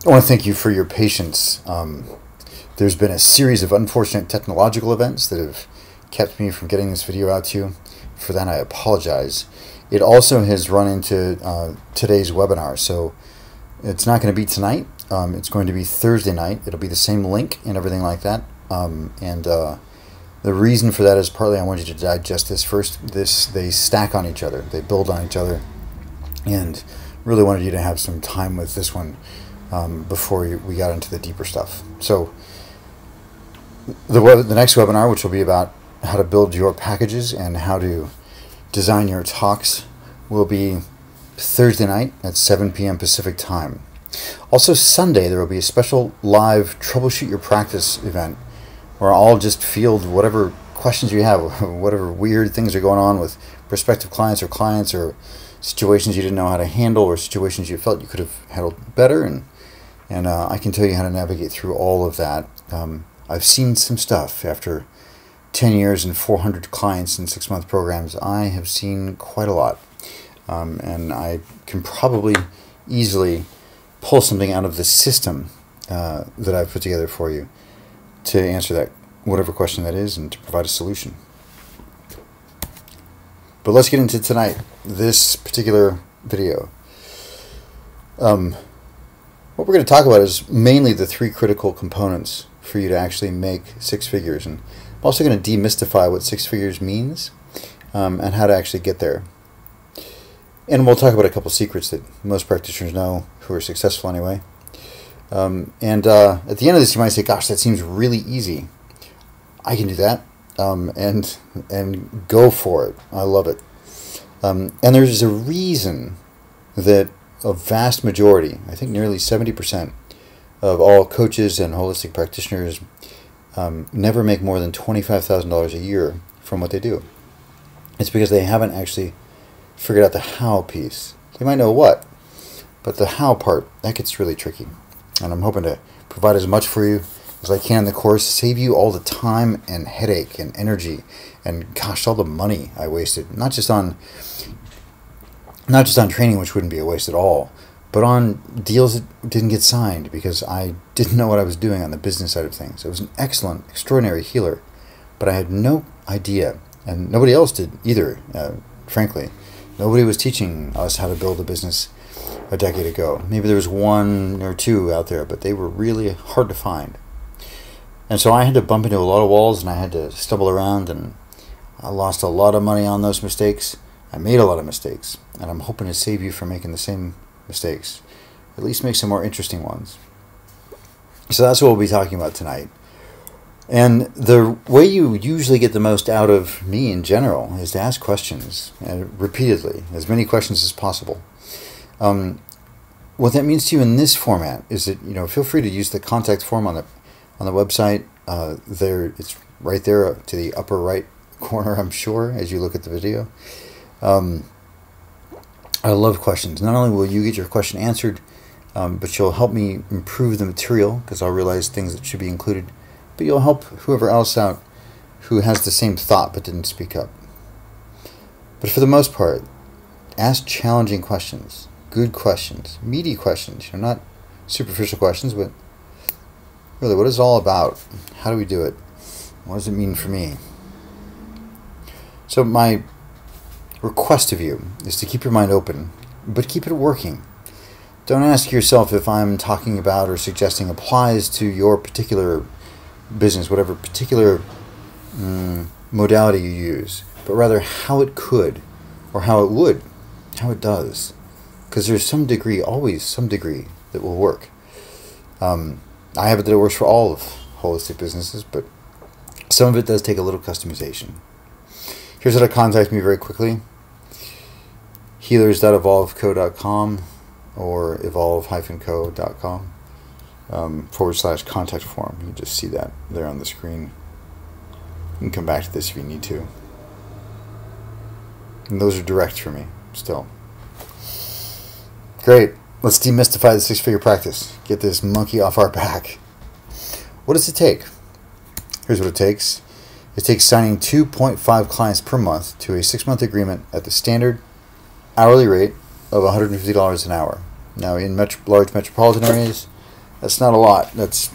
I want to thank you for your patience. There's been a series of unfortunate technological events that have kept me from getting this video out to you. For that, I apologize. It also has run into today's webinar, so it's not going to be tonight. It's going to be Thursday night. It'll be the same link and everything like that. The reason for that is partly I want you to digest this first. They stack on each other. They build on each other. And really wanted you to have some time with this one before we got into the deeper stuff. So the next webinar, which will be about how to build your packages and how to design your talks, will be Thursday night at 7 p.m. Pacific time. Also Sunday, there will be a special live Troubleshoot Your Practice event where I'll just field whatever questions you have, whatever weird things are going on with prospective clients or situations you didn't know how to handle or situations you felt you could have handled better, and I can tell you how to navigate through all of that. I've seen some stuff after 10 years and 400 clients in 6-month programs. I have seen quite a lot, and I can probably easily pull something out of the system that I've put together for you to answer that, whatever question that is, and to provide a solution. But let's get into tonight, this particular video. What we're going to talk about is mainly the 3 critical components for you to actually make 6 figures. And I'm also going to demystify what 6 figures means and how to actually get there. And we'll talk about a couple secrets that most practitioners know who are successful anyway. At the end of this, you might say, gosh, that seems really easy. I can do that. And go for it. I love it. And there's a reason that a vast majority, I think nearly 70% of all coaches and holistic practitioners never make more than $25,000 a year from what they do. It's because they haven't actually figured out the how piece. They might know what, but the how part, that gets really tricky. And I'm hoping to provide as much for you as I can in the course, save you all the time and headache and energy and gosh, all the money I wasted, not just on training, which wouldn't be a waste at all, but on deals that didn't get signed because I didn't know what I was doing on the business side of things. I was an excellent, extraordinary healer, but I had no idea, and nobody else did either, frankly. Nobody was teaching us how to build a business a decade ago. Maybe there was 1 or 2 out there, but they were really hard to find. And so I had to bump into a lot of walls, and I had to stumble around, and I lost a lot of money on those mistakes. I made a lot of mistakes, and I'm hoping to save you from making the same mistakes, at least make some more interesting ones. So that's what we'll be talking about tonight. And the way you usually get the most out of me in general is to ask questions repeatedly, as many questions as possible. What that means to you in this format is that, feel free to use the contact form on the website. It's right there to the upper right corner, I'm sure, as you look at the video. I love questions. Not only will you get your question answered, but you'll help me improve the material because I'll realize things that should be included. But you'll help whoever else out who has the same thought but didn't speak up. But for the most part, ask challenging questions, good questions, meaty questions. Not superficial questions, but really, what is it all about? How do we do it? What does it mean for me? So my request of you is to keep your mind open, but keep it working. Don't ask yourself if I'm talking about or suggesting applies to your particular business, whatever particular modality you use, but rather how it could, or how it would, how it does. Because there's always some degree that will work. I have it that it works for all of holistic businesses, but some of it does take a little customization. Here's how to contact me very quickly. healers.evolveco.com or evolve-co.com /contact form. You can just see that there on the screen. You can come back to this if you need to. And those are direct for me still. Great. Let's demystify the 6-figure practice. Get this monkey off our back. What does it take? Here's what it takes. It takes signing 2.5 clients per month to a 6-month agreement at the standard hourly rate of $150 an hour. Now, in large metropolitan areas, That's not a lot. That's,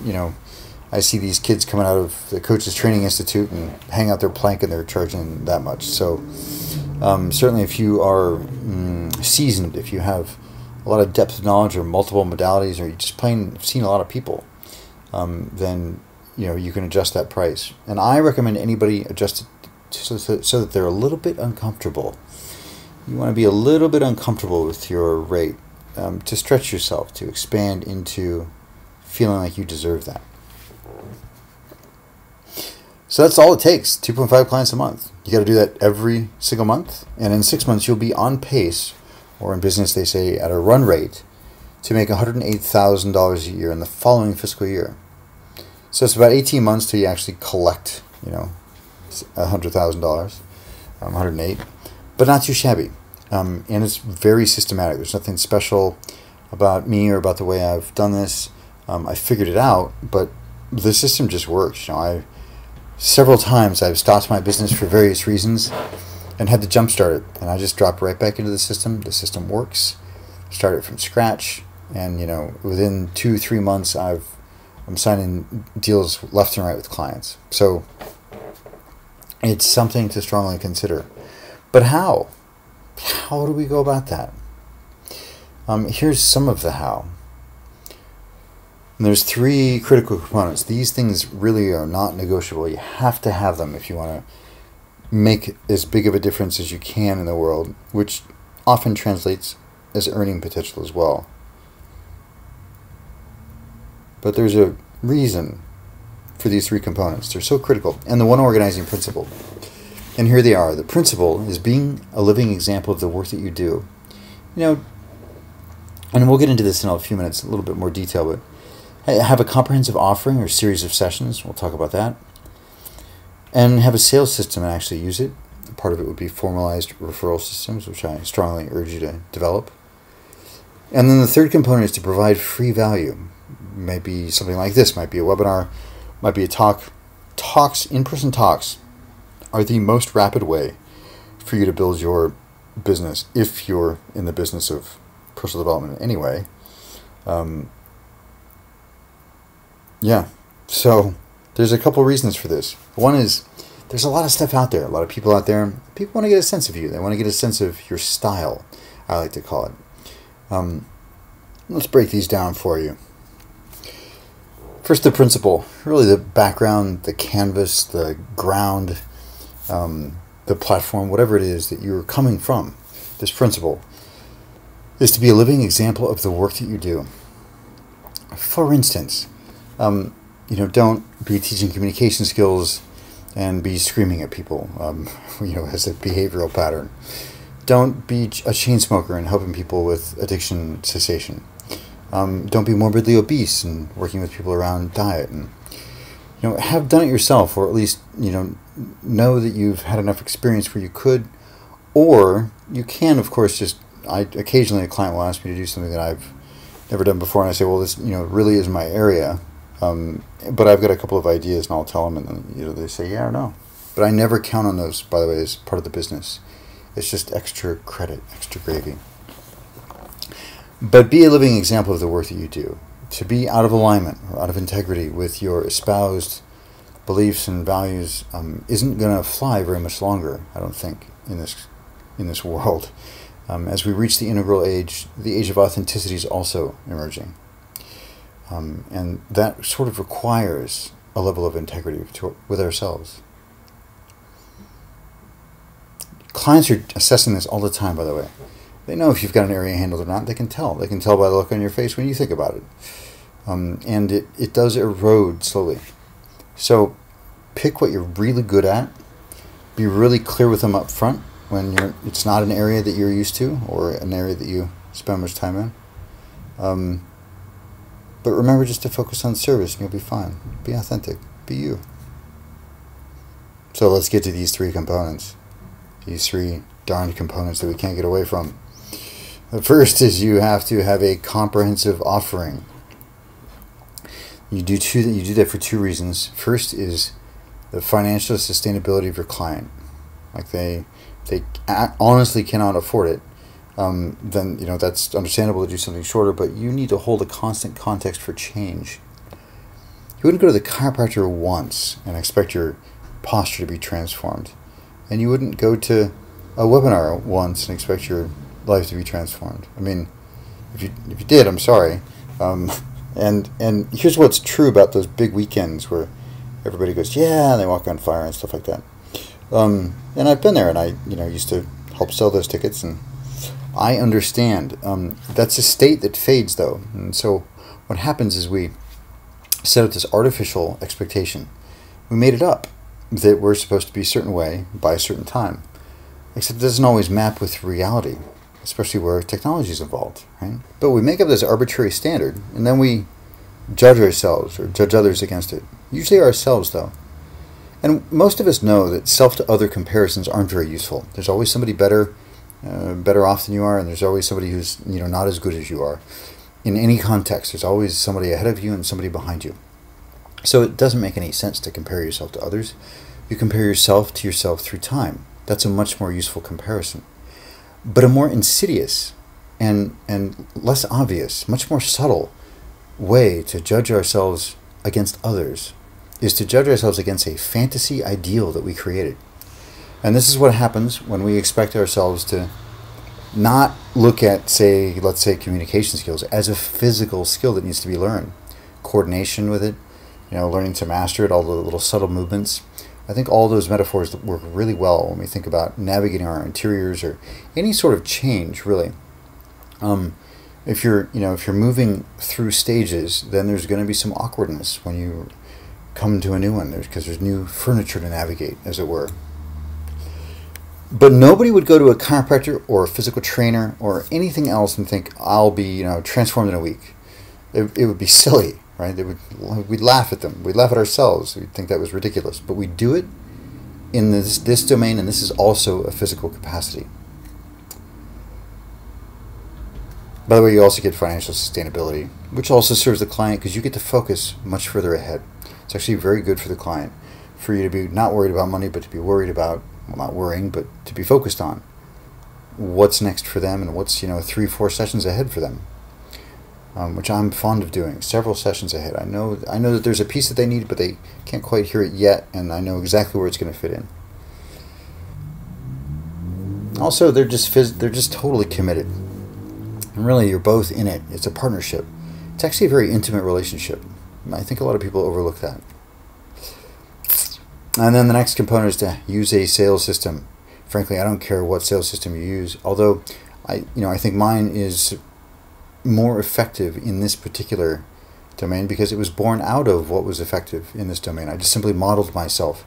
I see these kids coming out of the Coaches Training Institute and hang out their plank and they're charging that much. So certainly if you are seasoned, if you have a lot of depth of knowledge or multiple modalities, or you just plain seen a lot of people, then you can adjust that price. And I recommend anybody adjust it so that they're a little bit uncomfortable. You want to be a little bit uncomfortable with your rate, to stretch yourself, to expand into feeling like you deserve that. So that's all it takes, 2.5 clients a month. You got to do that every single month, and in 6 months you'll be on pace, or in business they say at a run rate, to make $108,000 a year in the following fiscal year. So it's about 18 months till you actually collect, $100,000, 108, but not too shabby. And it's very systematic. There's nothing special about me or about the way I've done this. I figured it out, but the system just works. Several times I've stopped my business for various reasons and had to jumpstart it, and I just dropped right back into the system. The system works. Started from scratch, and within 2-3 months I'm signing deals left and right with clients. So it's something to strongly consider. But how? How do we go about that? Here's some of the how. And there's 3 critical components. These things really are not negotiable. You have to have them if you want to make as big of a difference as you can in the world, which often translates as earning potential as well. But there's a reason for these 3 components. They're so critical. And the one organizing principle. And here they are. The principle is being a living example of the work that you do. And we'll get into this in a few minutes, a little bit more detail, but have a comprehensive offering or series of sessions. We'll talk about that. And have a sales system and actually use it. Part of it would be formalized referral systems, which I strongly urge you to develop. And then the 3rd component is to provide free value. Might be something like this, might be a webinar, might be a talk. In-person talks are the most rapid way for you to build your business if you're in the business of personal development anyway. So there's a couple reasons for this. One is there's a lot of stuff out there, a lot of people out there. People want to get a sense of you. They want to get a sense of your style, I like to call it. Let's break these down for you. First, the principle, really the background, the canvas, the ground, the platform, whatever it is that you're coming from. This principle is to be a living example of the work that you do. For instance, don't be teaching communication skills and be screaming at people, as a behavioral pattern. Don't be a chain smoker and helping people with addiction cessation. Don't be morbidly obese and working with people around diet. And have done it yourself, or at least know that you've had enough experience where you could, or you can, of course, occasionally a client will ask me to do something that I've never done before, and I say, well, this really is my area, but I've got a couple of ideas, and I'll tell them, and then they say yeah or no. But I never count on those, by the way, as part of the business. It's just extra credit, extra gravy. But be a living example of the work that you do. To be out of alignment or out of integrity with your espoused beliefs and values isn't going to fly very much longer, I don't think, in this world. As we reach the integral age, the age of authenticity is also emerging. And that sort of requires a level of integrity with ourselves. Clients are assessing this all the time, by the way. They know if you've got an area handled or not. They can tell. They can tell by the look on your face when you think about it. And it does erode slowly. So pick what you're really good at. Be really clear with them up front when it's not an area that you're used to or an area that you spend much time in. But remember just to focus on service and you'll be fine. Be authentic. Be you. So let's get to these 3 components. These 3 darned components that we can't get away from. The first is you have to have a comprehensive offering. You do that for 2 reasons. First is the financial sustainability of your client. Like they honestly cannot afford it then that's understandable to do something shorter, but you need to hold a constant context for change. You wouldn't go to the chiropractor once and expect your posture to be transformed. And you wouldn't go to a webinar once and expect your life to be transformed. I mean, if you did, I'm sorry. And here's what's true about those big weekends where everybody goes, yeah, and they walk on fire and stuff like that. And I've been there, and I used to help sell those tickets, and I understand. That's a state that fades, though. And so what happens is we set up this artificial expectation. We made it up that we're supposed to be a certain way by a certain time. Except it doesn't always map with reality, especially where technology is involved, right? But we make up this arbitrary standard, and then we judge ourselves or judge others against it. Usually ourselves, though. And most of us know that self-to-other comparisons aren't very useful. There's always somebody better off than you are, and there's always somebody who's not as good as you are. In any context, there's always somebody ahead of you and somebody behind you. So it doesn't make any sense to compare yourself to others. You compare yourself to yourself through time. That's a much more useful comparison. But a more insidious and less obvious, much more subtle way to judge ourselves against others is to judge ourselves against a fantasy ideal that we created. And this is what happens when we expect ourselves to not look at, let's say communication skills as a physical skill that needs to be learned. Coordination with it, learning to master it, all the little subtle movements. I think all those metaphors work really well when we think about navigating our interiors or any sort of change, really. If you're moving through stages, then there's going to be some awkwardness when you come to a new one, because there's new furniture to navigate, as it were. But nobody would go to a chiropractor or a physical trainer or anything else and think, I'll be transformed in a week. It would be silly, right? We'd laugh at them. We'd laugh at ourselves. We'd think that was ridiculous. But we do it in this domain, and this is also a physical capacity. By the way, you also get financial sustainability, which also serves the client because you get to focus much further ahead. It's actually very good for the client, for you to be not worried about money, but to be worried about, well, not worrying, but to be focused on what's next for them and what's 3-4 sessions ahead for them, which I'm fond of doing, several sessions ahead. I know that there's a piece that they need, but they can't quite hear it yet, and I know exactly where it's going to fit in. Also, they're just totally committed, and really, you're both in it. It's a partnership. It's actually a very intimate relationship. I think a lot of people overlook that. And then the next component is to use a sales system. Frankly, I don't care what sales system you use, although I think mine is more effective in this particular domain because it was born out of what was effective in this domain. I just simply modeled myself.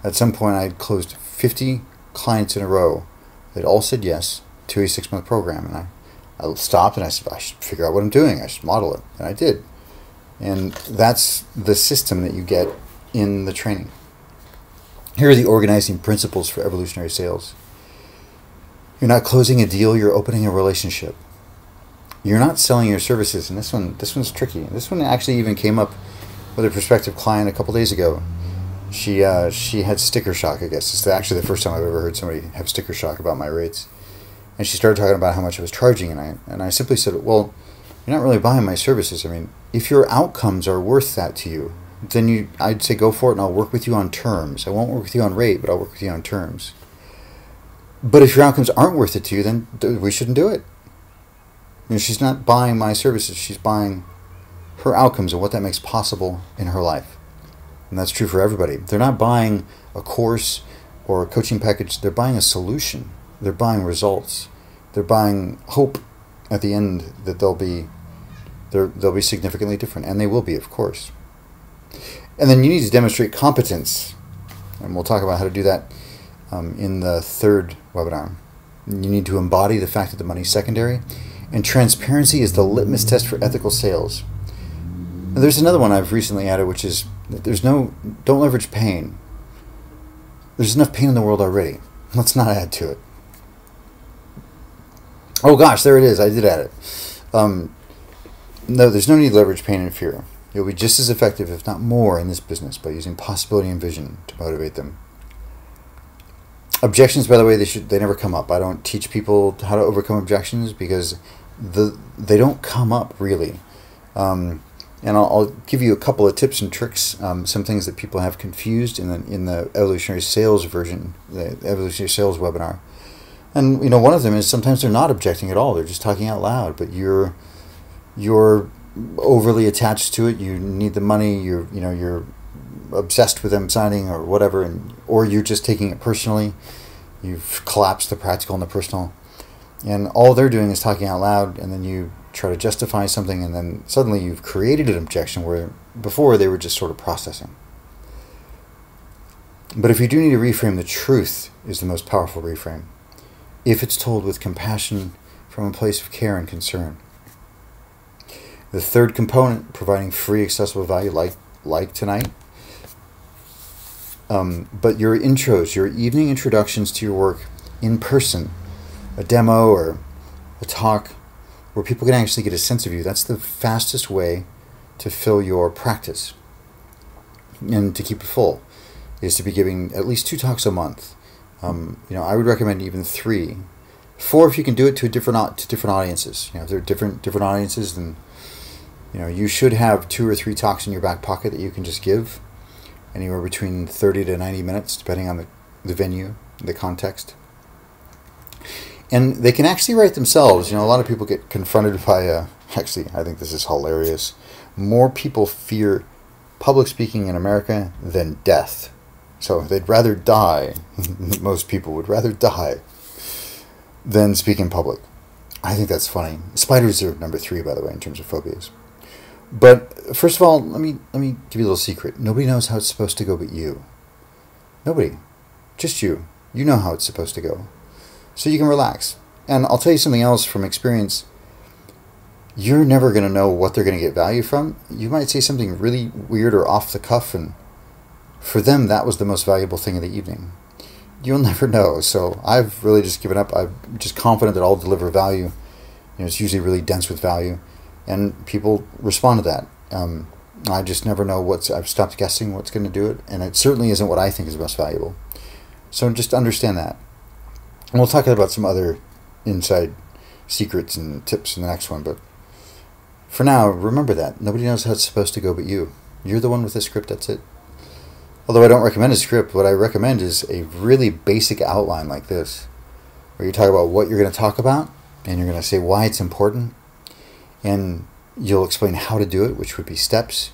At some point, I had closed 50 clients in a row that all said yes to a 6-month program, and I stopped and I said, I should figure out what I'm doing. I should model it, and I did. And that's the system that you get in the training. Here are the organizing principles for evolutionary sales. You're not closing a deal, you're opening a relationship. You're not selling your services, and this one's tricky. This one actually even came up with a prospective client a couple days ago. She had sticker shock, I guess. It's actually the first time I've ever heard somebody have sticker shock about my rates. And she started talking about how much I was charging, and I simply said, well, you're not really buying my services. I mean, if your outcomes are worth that to you, then I'd say go for it, and I'll work with you on terms. I won't work with you on rate, but I'll work with you on terms. But if your outcomes aren't worth it to you, then we shouldn't do it. She's not buying my services. She's buying her outcomes and what that makes possible in her life. And that's true for everybody. They're not buying a course or a coaching package. They're buying a solution. They're buying results. They're buying hope at the end that they'll be significantly different. And they will be, of course. And then you need to demonstrate competence. And we'll talk about how to do that in the third webinar. You need to embody the fact that the money's secondary. And transparency is the litmus test for ethical sales. And there's another one I've recently added, which is don't leverage pain. There's enough pain in the world already. Let's not add to it. Oh gosh, there it is. I did add it. No, there's no need to leverage pain and fear. You'll be just as effective, if not more, in this business by using possibility and vision to motivate them. Objections, by the way, they never come up. I don't teach people how to overcome objections because they don't come up really. And I'll give you a couple of tips and tricks, some things that people have confused in the evolutionary sales version, the evolutionary sales webinar. And one of them is sometimes they're not objecting at all; they're just talking out loud. But you're overly attached to it. You need the money. You're obsessed with them signing or whatever, or you're just taking it personally. You've collapsed the practical and the personal, and all they're doing is talking out loud, and then you try to justify something, and then suddenly you've created an objection where before they were just sort of processing. But if you do need to reframe, the truth is the most powerful reframe, if it's told with compassion from a place of care and concern. The third component, providing free accessible value like tonight. But your intros, your evening introductions to your work in person, a demo or a talk where people can actually get a sense of you, that's the fastest way to fill your practice and to keep it full, is to be giving at least 2 talks a month. I would recommend even 3. 4 if you can do it to different audiences. If they're different audiences, then you should have 2 or 3 talks in your back pocket that you can just give, anywhere between 30 to 90 minutes, depending on the venue, the context. And they can actually write themselves. A lot of people get confronted by, actually, I think this is hilarious. More people fear public speaking in America than death. So they'd rather die, most people would rather die than speak in public. I think that's funny. Spiders are number 3, by the way, in terms of phobias. But first of all, let me give you a little secret. Nobody knows how it's supposed to go but you. Nobody. Just you. You know how it's supposed to go. So you can relax. And I'll tell you something else from experience. You're never going to know what they're going to get value from. You might say something really weird or off the cuff, and for them that was the most valuable thing of the evening. You'll never know. So I've really just given up. I'm just confident that I'll deliver value. It's usually really dense with value, and people respond to that. I just never know I've stopped guessing what's going to do it, and it certainly isn't what I think is most valuable. So just understand that. And we'll talk about some other inside secrets and tips in the next one, but for now, remember that. Nobody knows how it's supposed to go but you. You're the one with the script, that's it. Although I don't recommend a script, what I recommend is a really basic outline like this, where you talk about what you're going to talk about, and you're going to say why it's important, and you'll explain how to do it, which would be steps,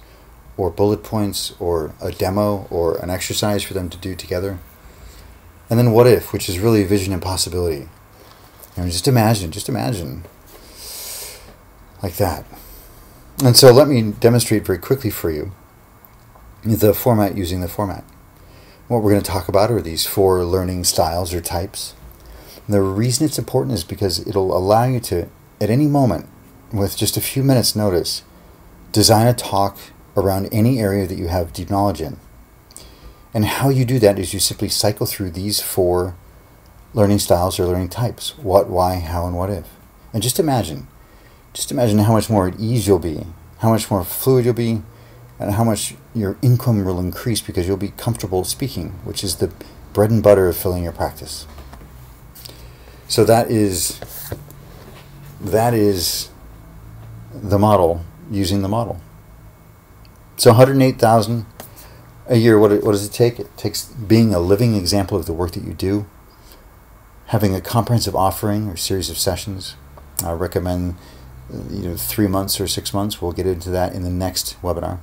or bullet points, or a demo, or an exercise for them to do together. And then what if, which is really vision and possibility. Just imagine, like that. And so let me demonstrate very quickly for you the format using the format. What we're going to talk about are these 4 learning styles or types. And the reason it's important is because it'll allow you to, at any moment, with just a few minutes notice, design a talk around any area that you have deep knowledge in. And how you do that is you simply cycle through these 4 learning styles or learning types. What, why, how, and what if. And just imagine how much more at ease you'll be, how much more fluid you'll be, and how much your income will increase because you'll be comfortable speaking, which is the bread and butter of filling your practice. So that is the model, using the model. So 108,000 a year, what does it take? It takes being a living example of the work that you do, having a comprehensive offering or series of sessions. I recommend 3 months or 6 months. We'll get into that in the next webinar.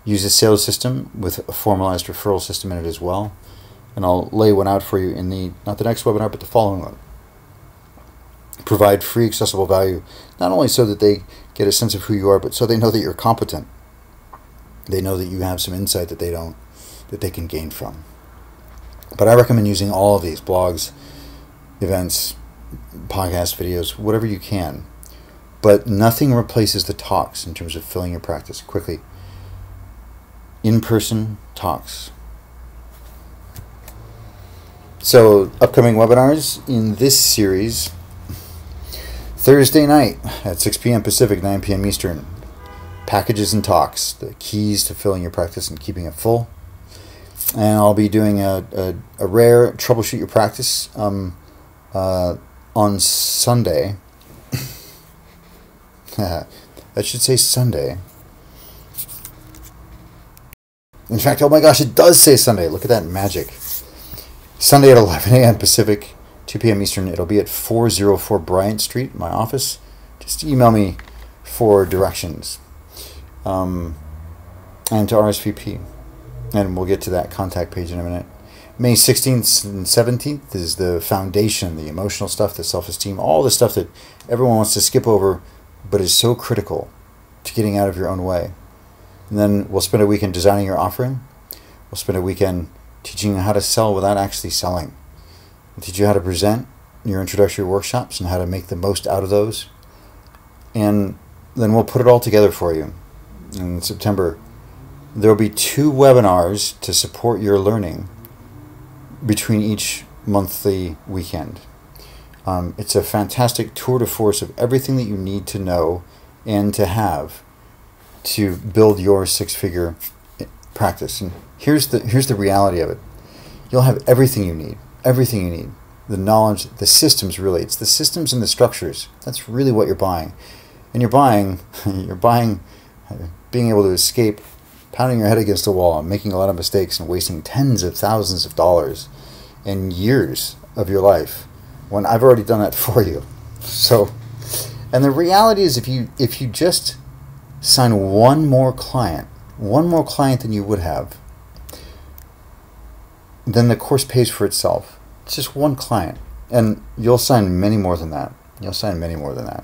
Use a sales system with a formalized referral system in it as well. And I'll lay one out for you in not the next webinar, but the following one. Provide free accessible value, not only so that they get a sense of who you are, but so they know that you're competent. They know that you have some insight that they can gain from. But I recommend using all of these: blogs, events, podcast videos, whatever you can. But nothing replaces the talks in terms of filling your practice quickly. In-person talks. So, upcoming webinars in this series: Thursday night at 6 p.m. Pacific, 9 p.m. Eastern. Packages and talks, the keys to filling your practice and keeping it full. and I'll be doing a rare troubleshoot your practice on Sunday. That should say Sunday. In fact, oh my gosh, it does say Sunday. Look at that magic. Sunday at 11 a.m. Pacific, 2 p.m. Eastern. It'll be at 404 Bryant Street, my office. Just email me for directions and to RSVP. And we'll get to that contact page in a minute. May 16th and 17th is the foundation, the emotional stuff, the self-esteem, all the stuff that everyone wants to skip over but is so critical to getting out of your own way. And then we'll spend a weekend designing your offering. We'll spend a weekend teaching you how to sell without actually selling. We'll teach you how to present your introductory workshops and how to make the most out of those. And then we'll put it all together for you. In September, there will be 2 webinars to support your learning between each monthly weekend. It's a fantastic tour de force of everything that you need to know and to have to build your 6-figure practice. And here's the reality of it. You'll have everything you need. Everything you need. The knowledge, the systems, really. It's the systems and the structures. That's really what you're buying. And you're buying being able to escape pounding your head against a wall and making a lot of mistakes and wasting tens of thousands of dollars and years of your life when I've already done that for you. So, and the reality is if you just sign one more client than you would have, then the course pays for itself. It's just one client. And you'll sign many more than that. You'll sign many more than that.